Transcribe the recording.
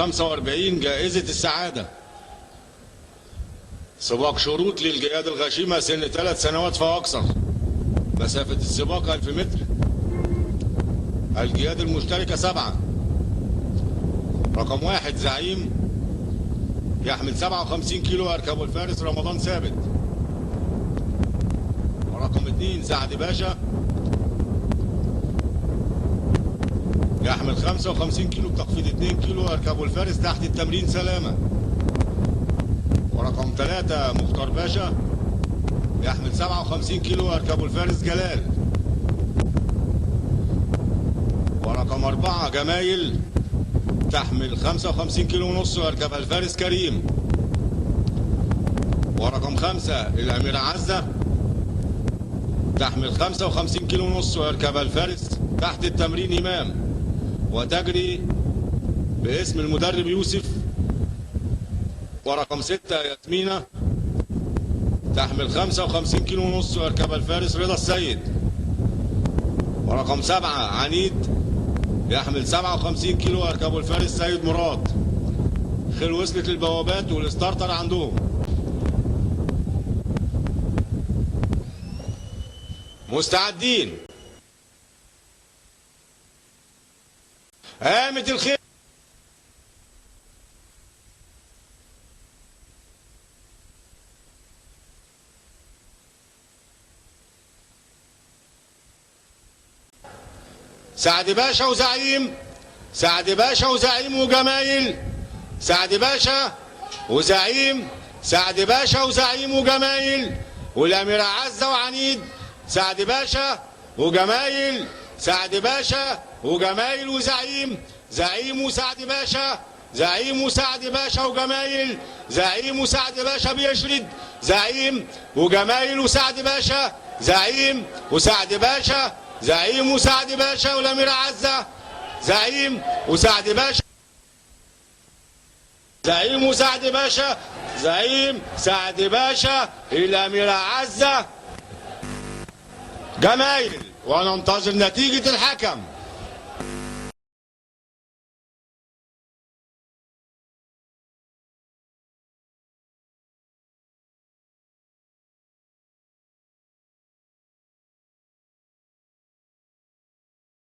45 جائزة السعادة. سباق شروط للجياد الغشيمة سن 3 سنوات فأكثر. مسافة السباق 1000 متر. الجياد المشتركة 7. رقم 1 زعيم يحمل 57 كيلو يركبه الفارس رمضان ثابت. ورقم 2 سعد باشا يحمل 55 كيلو بتخفيض 2 كيلو يركبه الفارس تحت التمرين سلامة. ورقم 3 مختار باشا يحمل 57 كيلو يركبه الفارس جلال. ورقم 4 جمايل تحمل 55 كيلو ونص يركبها الفارس كريم. ورقم 5 الأميرة عزة تحمل 55 كيلو ونص ويركبها الفارس تحت التمرين إمام، وتجري باسم المدرب يوسف. ورقم 6 ياسمينة تحمل 55 كيلو ونص ويركبها الفارس رضا السيد. ورقم 7 عنيد يحمل 57 كيلو ويركبه الفارس سيد مراد. خيل وصلت للبوابات والستارتر عندهم. مستعدين. قامت الخيل. سعد باشا وزعيم، سعد باشا وزعيم وجمايل، سعد باشا وزعيم، سعد باشا وزعيم وجمايل، والأميرة عزة وعنيد، سعد باشا وجمايل، سعد باشا وجمايل وزعيم، زعيم وسعد باشا، زعيم وسعد باشا وجمايل، زعيم وسعد باشا بيشرد، زعيم وجمايل وسعد باشا، زعيم وسعد باشا، زعيم وسعد باشا والأميرة عزة، زعيم وسعد باشا، زعيم وسعد باشا، زعيم سعد باشا الأميرة عزة جمايل. وننتظر نتيجة الحكم.